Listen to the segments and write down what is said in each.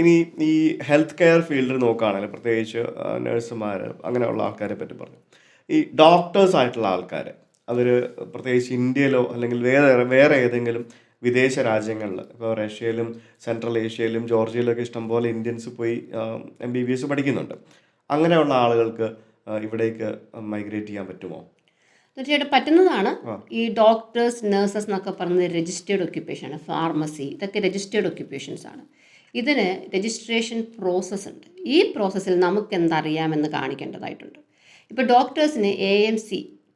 ഇനി ഈ health care ഫീൽഡിൽ നോക്കുകയാണെങ്കിൽ പ്രത്യേകിച്ച് നഴ്സുമാർ അങ്ങനെയുള്ള ആൾക്കാരെ പറ്റി പറഞ്ഞു. ഈ ഡോക്ടേഴ്സ് ആയിട്ടുള്ള ആൾക്കാർ അവർ പ്രത്യേകിച്ച് ഇന്ത്യയിലോ അല്ലെങ്കിൽ വേറെ ഏതെങ്കിലും വിദേശ രാജ്യങ്ങളിൽ, ഇപ്പോൾ റഷ്യയിലും സെൻട്രൽ ഏഷ്യയിലും ജോർജിയയിലൊക്കെ ഇഷ്ടംപോലെ ഇന്ത്യൻസ് പോയി MBBS പഠിക്കുന്നുണ്ട്. അങ്ങനെയുള്ള ആളുകൾക്ക് ഇവിടേക്ക് മൈഗ്രേറ്റ് ചെയ്യാൻ പറ്റുമോ? തീർച്ചയായിട്ടും പറ്റുന്നതാണ്. ആ ഈ ഡോക്ടേഴ്സ്, നഴ്സസ് എന്നൊക്കെ പറയുന്നത് രജിസ്റ്റേർഡ് ഒക്യുപ്പേഷനാണ്. ഫാർമസി, ഇതൊക്കെ രജിസ്റ്റേർഡ് ഒക്യുപ്പേഷൻസ് ആണ്. ഇതിന് രജിസ്ട്രേഷൻ പ്രോസസ്സ് ഉണ്ട്. ഈ പ്രോസസ്സിൽ നമുക്ക് എന്തറിയാമെന്ന് കാണിക്കേണ്ടതായിട്ടുണ്ട്. ഇപ്പോൾ ഡോക്ടേഴ്സിന് AMC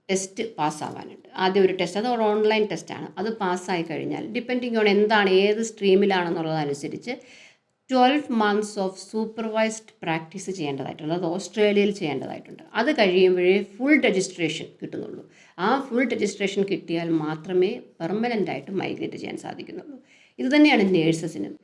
ടെസ്റ്റ് പാസ്സാവാനുണ്ട്. ആദ്യം ഒരു ടെസ്റ്റ്, അത് ഒരു ഓൺലൈൻ ടെസ്റ്റാണ്. അത് പാസ്സായി കഴിഞ്ഞാൽ ഡിപ്പെൻഡിങ് ഓൺ എന്താണ്, ഏത് സ്ട്രീമിലാണെന്നുള്ളതനുസരിച്ച് 12 months ഓഫ് സൂപ്പർവൈസ്ഡ് പ്രാക്ടീസ് ചെയ്യേണ്ടതായിട്ടുണ്ട്. അത് ഓസ്ട്രേലിയയിൽ ചെയ്യേണ്ടതായിട്ടുണ്ട്. അത് കഴിയുമ്പോഴേ ഫുൾ രജിസ്ട്രേഷൻ കിട്ടുന്നുള്ളൂ. ആ ഫുൾ രജിസ്ട്രേഷൻ കിട്ടിയാൽ മാത്രമേ പെർമനൻ്റ് ആയിട്ട് മൈഗ്രേറ്റ് ചെയ്യാൻ സാധിക്കുന്നുള്ളൂ. ഇത് തന്നെയാണ് നേഴ്സസിനും.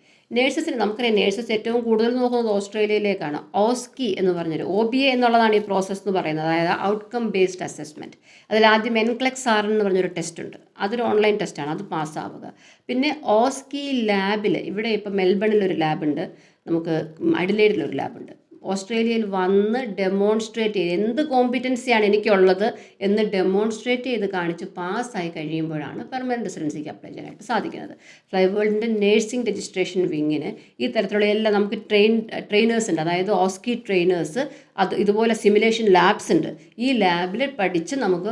നമുക്കറിയാം, നേഴ്സസ് ഏറ്റവും കൂടുതൽ നോക്കുന്നത് ഓസ്ട്രേലിയയിലേക്കാണ്. ഓസ്കി എന്ന് പറഞ്ഞൊരു OBA എന്നുള്ളതാണ് ഈ പ്രോസസ്സ് എന്ന് പറയുന്നത്, അതായത് ഔട്ട്കം ബേസ്ഡ് അസസ്മെൻറ്റ്. അതിൽ ആദ്യം NCLEX-R എന്ന് പറഞ്ഞൊരു ടെസ്റ്റ് ഉണ്ട്. അതൊരു ഓൺലൈൻ ടെസ്റ്റാണ്, അത് പാസ്സാവുക. പിന്നെ ഓസ്കി ലാബിൽ, ഇവിടെ ഇപ്പോൾ മെൽബണിലൊരു ലാബുണ്ട്, നമുക്ക് അഡിലേഡിലൊരു ലാബുണ്ട്. ഓസ്ട്രേലിയയിൽ വന്ന് ഡെമോൺസ്ട്രേറ്റ് ചെയ്ത് എന്ത് കോമ്പിറ്റൻസിയാണ് എനിക്കുള്ളത് എന്ന് ഡെമോൺസ്ട്രേറ്റ് ചെയ്ത് കാണിച്ച് പാസ്സായി കഴിയുമ്പോഴാണ് പെർമനൻറ്റ് റെസിഡൻസിക്ക് അപ്ലൈ ചെയ്യാനായിട്ട് സാധിക്കുന്നത്. ഫ്ലൈവേൾഡിൻ്റെ നേഴ്സിംഗ് രജിസ്ട്രേഷൻ വിങ്ങിന് ഈ തരത്തിലുള്ള എല്ലാം നമുക്ക് ട്രെയിനേഴ്സ് ഉണ്ട്. അതായത് ഓസ്കി ട്രെയിനേഴ്സ്, അത് ഇതുപോലെ സിമുലേഷൻ ലാബ്സ് ഉണ്ട്. ഈ ലാബിൽ പഠിച്ച് നമുക്ക്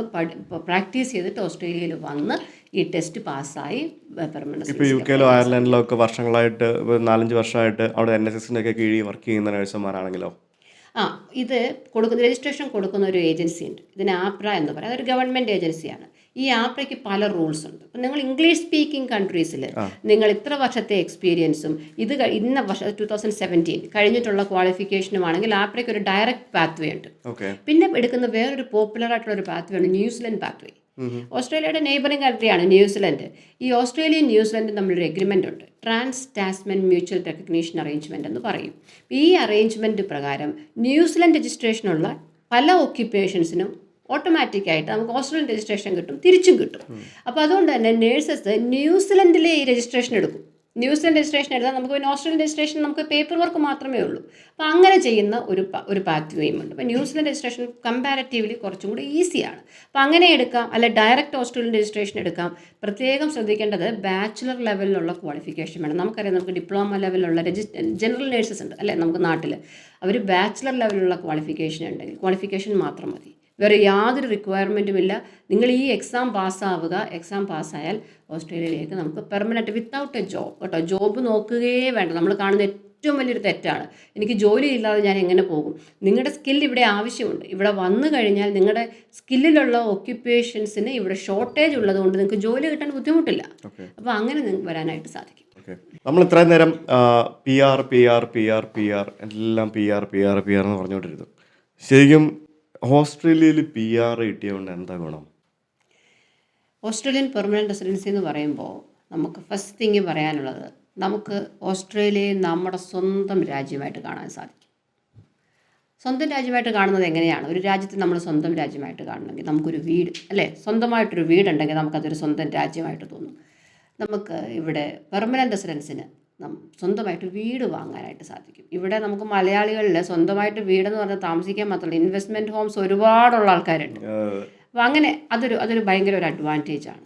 പ്രാക്ടീസ് ചെയ്തിട്ട് ഓസ്ട്രേലിയയിൽ വന്ന് ഈ ടെസ്റ്റ് പാസ്സായി പെർമനൻറ്റ്. ഇപ്പോൾ UK അയർലൻഡിലോ ഒക്കെ വർഷങ്ങളായിട്ട് 4-5 വർഷമായിട്ട് അവിടെ NSSൻ്റെ കീഴിൽ വർക്ക് ചെയ്യുന്ന നഴ്സുമാരാണെങ്കിലോ? ഇത് രജിസ്ട്രേഷൻ കൊടുക്കുന്ന ഒരു ഏജൻസി ഉണ്ട്. ഇതിന് ആപ്ര എന്ന് പറയും. അതൊരു ഗവൺമെൻറ് ഏജൻസിയാണ്. ഈ ആപ്രയ്ക്ക് പല റൂൾസ് ഉണ്ട്. ഇപ്പം നിങ്ങൾ ഇംഗ്ലീഷ് സ്പീക്കിംഗ് കൺട്രീസിൽ നിങ്ങൾ ഇത്ര വർഷത്തെ എക്സ്പീരിയൻസും ഇന്ന വർഷം 2017 കഴിഞ്ഞിട്ടുള്ള ക്വാളിഫിക്കേഷനും ആണെങ്കിൽ ആപ്രയ്ക്ക് ഒരു ഡയറക്റ്റ് പാത്വേ ഉണ്ട്. പിന്നെ എടുക്കുന്ന വേറൊരു പോപ്പുലർ ആയിട്ടുള്ള ഒരു പാത്വേ ഉണ്ട്, ന്യൂസിലൻഡ് പാത്വേ. ഓസ്ട്രേലിയയുടെ നെയ്ബറിംഗ് കൺട്രിയാണ് ന്യൂസിലൻഡ്. ഈ ഓസ്ട്രേലിയയും ന്യൂസിലൻഡും തമ്മിലൊരു എഗ്രിമെൻ്റ് ഉണ്ട്, ട്രാൻസ് ടാസ്മൻ മ്യൂച്വൽ റെക്കഗ്നീഷൻ അറേഞ്ച്മെൻ്റ് എന്ന് പറയും. ഈ അറേഞ്ച്മെൻറ്റ് പ്രകാരം ന്യൂസിലൻഡ് രജിസ്ട്രേഷനുള്ള പല ഒക്യുപ്പേഷൻസിനും ഓട്ടോമാറ്റിക്കായിട്ട് നമുക്ക് ഓസ്ട്രേലിയൻ രജിസ്ട്രേഷൻ കിട്ടും, തിരിച്ചും കിട്ടും. അപ്പോൾ അതുകൊണ്ട് തന്നെ നേഴ്സസ് ന്യൂസിലൻഡിലെ ഈ രജിസ്ട്രേഷൻ എടുക്കും. ന്യൂസിലൻഡ് രജിസ്ട്രേഷൻ എടുത്താൽ നമുക്ക് പിന്നെ ഓസ്ട്രേലിയൻ രജിസ്ട്രേഷൻ നമുക്ക് പേപ്പർ വർക്ക് മാത്രമേ ഉള്ളൂ. അപ്പോൾ അങ്ങനെ ചെയ്യുന്ന ഒരു പാത്വേയും ഉണ്ട്. അപ്പോൾ ന്യൂസിലൻഡ് രജിസ്ട്രേഷൻ കമ്പാരിറ്റീവ്ലി കുറച്ചും കൂടി ഈസിയാണ്. അപ്പോൾ അങ്ങനെ എടുക്കാം, അല്ല ഡയറക്റ്റ് ഓസ്ട്രേലിയൻ രജിസ്ട്രേഷൻ എടുക്കാം. പ്രത്യേകം ശ്രദ്ധിക്കേണ്ടത് ബാച്ചിലർ ലെവലിലുള്ള ക്വാളിഫിക്കേഷൻ വേണം. നമുക്കറിയാം, നമുക്ക് ഡിപ്ലോമ ലെവലിലുള്ള ജനറൽ നേഴ്സസ് ഉണ്ട് അല്ലേ നമുക്ക് നാട്ടിൽ. അവർ ബാച്ചിലർ ലെവലിലുള്ള ക്വാളിഫിക്കേഷൻ മാത്രം മതി, വേറെ യാതൊരു റിക്വയർമെൻറ്റും ഇല്ല. നിങ്ങൾ ഈ എക്സാം പാസ്സാവുക. എക്സാം പാസ്സായാൽ ഓസ്ട്രേലിയയിലേക്ക് നമുക്ക് പെർമനൻറ്റ് വിത്തൗട്ട് എ ജോബ് കേട്ടോ. ജോബ് നോക്കുകയേ വേണ്ട. നമ്മൾ കാണുന്ന ഏറ്റവും വലിയൊരു തെറ്റാണ്, എനിക്ക് ജോലി ഇല്ലാതെ ഞാൻ എങ്ങനെ പോകും. നിങ്ങളുടെ സ്കിൽ ഇവിടെ ആവശ്യമുണ്ട്. ഇവിടെ വന്നു കഴിഞ്ഞാൽ നിങ്ങളുടെ സ്കില്ലിലുള്ള ഒക്യുപ്പേഷൻസിന് ഇവിടെ ഷോർട്ടേജ് ഉള്ളതുകൊണ്ട് നിങ്ങൾക്ക് ജോലി കിട്ടാൻ ബുദ്ധിമുട്ടില്ല. അപ്പോൾ അങ്ങനെ നിങ്ങൾക്ക് വരാനായിട്ട് സാധിക്കും. നമ്മൾ ഇത്രയും നേരം PR എല്ലാം PR എന്ന് പറഞ്ഞുകൊണ്ടിരുന്നു. ശരിക്കും ഓസ്ട്രേലിയയിൽ PR കിട്ടിയതുകൊണ്ട് എന്താ ഗുണം? ഓസ്ട്രേലിയൻ പെർമനൻറ്റ് റെസിഡൻസി എന്ന് പറയുമ്പോൾ നമുക്ക് ഫസ്റ്റ് തിങ് പറയാനുള്ളത്, നമുക്ക് ഓസ്ട്രേലിയയെ നമ്മുടെ സ്വന്തം രാജ്യമായിട്ട് കാണാൻ സാധിക്കും. സ്വന്തം രാജ്യമായിട്ട് കാണുന്നത് എങ്ങനെയാണ്? ഒരു രാജ്യത്തെ നമ്മൾ സ്വന്തം രാജ്യമായിട്ട് കാണണമെങ്കിൽ നമുക്കൊരു വീട്, അല്ലേ, സ്വന്തമായിട്ടൊരു വീടുണ്ടെങ്കിൽ നമുക്കതൊരു സ്വന്തം രാജ്യമായിട്ട് തോന്നും. നമുക്ക് ഇവിടെ പെർമനൻറ്റ് റെസിഡൻസിന് സ്വന്തമായിട്ട് വീട് വാങ്ങാനായിട്ട് സാധിക്കും. ഇവിടെ നമുക്ക് മലയാളികളിൽ സ്വന്തമായിട്ട് വീടെന്ന് പറഞ്ഞാൽ താമസിക്കാൻ മാത്രമല്ല, ഇൻവെസ്റ്റ്മെൻറ്റ് ഹോംസ് ഒരുപാടുള്ള ആൾക്കാരുണ്ട്. അപ്പോൾ അങ്ങനെ അതൊരു ഭയങ്കര ഒരു അഡ്വാൻറ്റേജാണ്.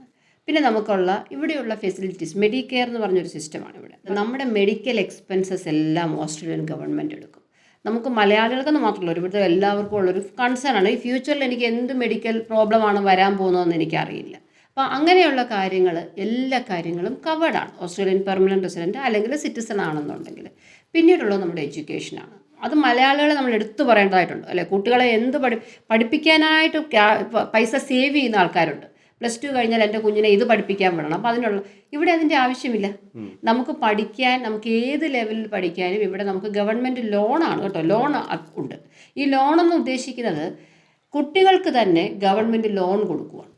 പിന്നെ നമുക്കുള്ള ഇവിടെയുള്ള ഫെസിലിറ്റീസ്, മെഡിക്കെയർ എന്ന് പറഞ്ഞൊരു സിസ്റ്റമാണ് ഇവിടെ. നമ്മുടെ മെഡിക്കൽ എക്സ്പെൻസസ് എല്ലാം ഓസ്ട്രേലിയൻ ഗവൺമെൻറ് എടുക്കും. നമുക്ക് മലയാളികൾക്കെന്ന് മാത്രമല്ല, ഇവിടുത്തെ എല്ലാവർക്കും ഉള്ളൊരു കൺസേൺ ആണ്, ഈ ഫ്യൂച്ചറിൽ എനിക്ക് എന്ത് മെഡിക്കൽ പ്രോബ്ലമാണ് വരാൻ പോകുന്നതെന്ന് എനിക്കറിയില്ല. അപ്പോൾ അങ്ങനെയുള്ള എല്ലാ കാര്യങ്ങളും കവേർഡാണ് ഓസ്ട്രേലിയൻ പെർമനൻറ്റ് റെസിഡൻറ്റ് അല്ലെങ്കിൽ സിറ്റിസൺ ആണെന്നുണ്ടെങ്കിൽ. പിന്നീടുള്ളത് നമ്മുടെ എഡ്യൂക്കേഷനാണ്. അത് മലയാളികളെ നമ്മൾ എടുത്തു പറയേണ്ടതായിട്ടുണ്ട്, അല്ലെ. കുട്ടികളെ പഠിപ്പിക്കാനായിട്ട് പൈസ സേവ് ചെയ്യുന്ന ആൾക്കാരുണ്ട്. +2 കഴിഞ്ഞാൽ എൻ്റെ കുഞ്ഞിനെ ഇത് പഠിപ്പിക്കാൻ വിടണം. അപ്പോൾ ഇവിടെ അതിൻ്റെ ആവശ്യമില്ല. നമുക്ക് പഠിക്കാൻ, നമുക്ക് ഏത് ലെവലിൽ പഠിക്കാനും ഇവിടെ നമുക്ക് ഗവൺമെൻറ് ലോണാണ് കേട്ടോ, ലോൺ ഉണ്ട്. ഈ ലോണെന്ന് ഉദ്ദേശിക്കുന്നത് കുട്ടികൾക്ക് തന്നെ ഗവൺമെൻറ് ലോൺ കൊടുക്കുകയാണ്.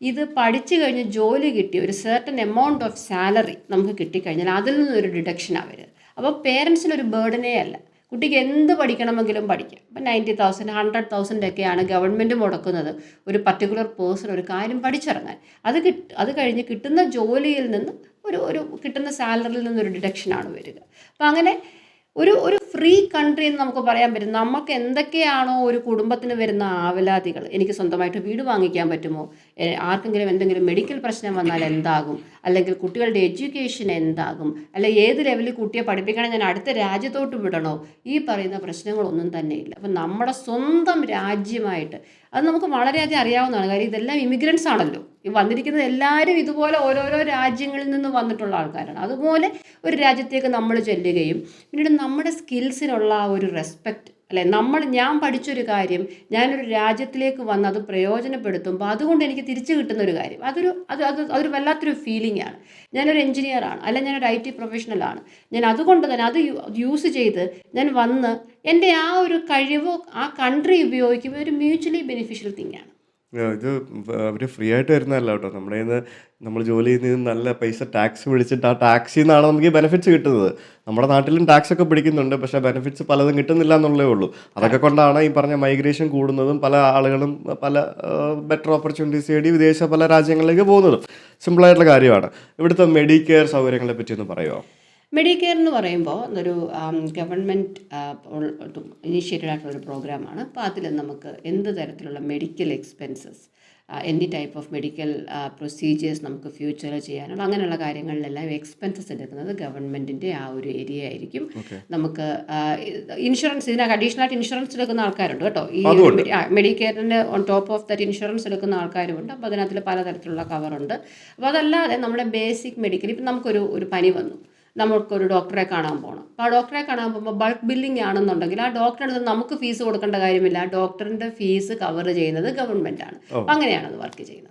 ഇത് പഠിച്ചു കഴിഞ്ഞ് ജോലി കിട്ടി ഒരു സർട്ടൻ എമൗണ്ട് ഓഫ് സാലറി നമുക്ക് കിട്ടിക്കഴിഞ്ഞാൽ അതിൽ നിന്നൊരു ഡിഡക്ഷനാണ് വരിക. അപ്പോൾ പേരൻസിനൊരു ബേർഡനേ അല്ല, കുട്ടിക്ക് എന്ത് പഠിക്കണമെങ്കിലും പഠിക്കാം. ഇപ്പം 90,000 100,000 ഒക്കെയാണ് ഗവൺമെൻറ് മുടക്കുന്നത് ഒരു പർട്ടിക്കുലർ പേഴ്സൺ ഒരു കാര്യം പഠിച്ചിറങ്ങാൻ. അത് കഴിഞ്ഞ് കിട്ടുന്ന ജോലിയിൽ നിന്ന് ഒരു കിട്ടുന്ന സാലറിയിൽ നിന്നൊരു ഡിഡക്ഷനാണ് വരിക. അപ്പം അങ്ങനെ ഒരു ഫ്രീ കൺട്രി എന്ന് നമുക്ക് പറയാൻ പറ്റും. നമുക്ക് എന്തൊക്കെയാണോ ഒരു കുടുംബത്തിന് വരുന്ന ആവലാതികൾ, എനിക്ക് സ്വന്തമായിട്ട് വീട് വാങ്ങിക്കാൻ പറ്റുമോ, ആർക്കെങ്കിലും എന്തെങ്കിലും മെഡിക്കൽ പ്രശ്നം വന്നാൽ എന്താകും, അല്ലെങ്കിൽ കുട്ടികളുടെ എഡ്യൂക്കേഷൻ എന്താകും, അല്ലെങ്കിൽ ഏത് ലെവലിൽ കുട്ടിയെ പഠിപ്പിക്കണമെങ്കിൽ ഞാൻ അടുത്ത രാജ്യത്തോട്ട് വിടണോ, ഈ പറയുന്ന പ്രശ്നങ്ങളൊന്നും തന്നെ ഇല്ല. അപ്പം നമ്മുടെ സ്വന്തം രാജ്യമായിട്ട് അത് നമുക്ക് വളരെയധികം അറിയാവുന്നതാണ്. കാര്യം ഇതെല്ലാം ഇമിഗ്രൻസ് ആണല്ലോ. ഈ വന്നിരിക്കുന്നത് എല്ലാവരും ഇതുപോലെ ഓരോരോ രാജ്യങ്ങളിൽ നിന്ന് വന്നിട്ടുള്ള ആൾക്കാരാണ്. അതുപോലെ ഒരു രാജ്യത്തേക്ക് നമ്മൾ ചെല്ലുകയും പിന്നീട് നമ്മുടെ സ്കിൽസിനുള്ള ആ ഒരു റെസ്പെക്റ്റ്, അല്ലെ, ഞാൻ പഠിച്ചൊരു കാര്യം ഞാനൊരു രാജ്യത്തിലേക്ക് വന്ന് അത് പ്രയോജനപ്പെടുത്തുമ്പോൾ അതുകൊണ്ട് എനിക്ക് തിരിച്ചു കിട്ടുന്ന ഒരു കാര്യം, അതൊരു വല്ലാത്തൊരു ഫീലിംഗ് ആണ്. ഞാനൊരു എഞ്ചിനീയറാണ്, അല്ല ഞാനൊരു IT പ്രൊഫഷണലാണ്, ഞാൻ അതുകൊണ്ട് തന്നെ അത് യൂസ് ചെയ്ത് ഞാൻ വന്ന് എൻ്റെ ആ ഒരു കഴിവ് ആ കൺട്രി ഉപയോഗിക്കുമ്പോൾ ഒരു മ്യൂച്വലി ബെനിഫിഷ്യൽ തിങ് ആണ്. ഇത് അവർ ഫ്രീ ആയിട്ട് വരുന്നതല്ല കേട്ടോ. നമ്മുടെ കയ്യിൽ നിന്ന് നമ്മൾ ജോലി ചെയ്യുന്നതിന് നല്ല പൈസ ടാക്സ് പിടിച്ചിട്ട് ആ ടാക്സിൽ നിന്നാണ് നമുക്ക് ഈ ബെനിഫിറ്റ്സ് കിട്ടുന്നത്. നമ്മുടെ നാട്ടിലും ടാക്സ് ഒക്കെ പിടിക്കുന്നുണ്ട്, പക്ഷേ ബെനിഫിറ്റ്സ് പലതും കിട്ടുന്നില്ല എന്നുള്ളേ ഉള്ളൂ. അതൊക്കെ കൊണ്ടാണ് ഈ പറഞ്ഞ മൈഗ്രേഷൻ കൂടുന്നതും പല ആളുകളും പല ബെറ്റർ ഓപ്പർച്യൂണിറ്റീസ് തേടി വിദേശ പല രാജ്യങ്ങളിലേക്ക് പോകുന്നതും. സിമ്പിളായിട്ടുള്ള കാര്യമാണ്. ഇവിടുത്തെ മെഡിക്കെയർ സൗകര്യങ്ങളെ പറ്റി ഒന്ന് പറയുമോ? മെഡിക്കെയർ എന്ന് പറയുമ്പോൾ ഒരു ഗവൺമെൻറ് ഇനീഷ്യേറ്റഡ് ആയിട്ടുള്ളൊരു പ്രോഗ്രാമാണ്. അപ്പോൾ അതിൽ നമുക്ക് എന്ത് തരത്തിലുള്ള medical expenses, any type of medical procedures നമുക്ക് ഫ്യൂച്ചറിൽ ചെയ്യാനുള്ള അങ്ങനെയുള്ള കാര്യങ്ങളിലെല്ലാം എക്സ്പെൻസസ് എടുക്കുന്നത് ഗവൺമെൻറ്റിൻ്റെ ആ ഒരു ഏരിയ ആയിരിക്കും. നമുക്ക് ഇൻഷുറൻസ്, ഇതിനൊക്കെ അഡീഷണലായിട്ട് ഇൻഷുറൻസ് എടുക്കുന്ന ആൾക്കാരുണ്ട് കേട്ടോ. ഈ മെഡിക്കെയറിൻ്റെ on top of that insurance എടുക്കുന്ന ആൾക്കാരുമുണ്ട്. അപ്പോൾ അതിനകത്തിൽ പലതരത്തിലുള്ള കവറുണ്ട്. അപ്പോൾ അതല്ലാതെ നമ്മുടെ ബേസിക് മെഡിക്കൽ, ഇപ്പം നമുക്കൊരു പനി വന്നു, നമുക്കൊരു ഡോക്ടറെ കാണാൻ പോകണം. അപ്പോൾ ആ ഡോക്ടറെ കാണാൻ പോകുമ്പോൾ ബൾക്ക് ബില്ലിംഗ് ആണെന്നുണ്ടെങ്കിൽ ആ ഡോക്ടറിൻ്റെ അടുത്ത് നമുക്ക് ഫീസ് കൊടുക്കേണ്ട കാര്യമില്ല. ആ ഡോക്ടറിൻ്റെ ഫീസ് കവർ ചെയ്യുന്നത് ഗവൺമെൻറ്റാണ്. അങ്ങനെയാണ് അത് വർക്ക് ചെയ്യുന്നത്.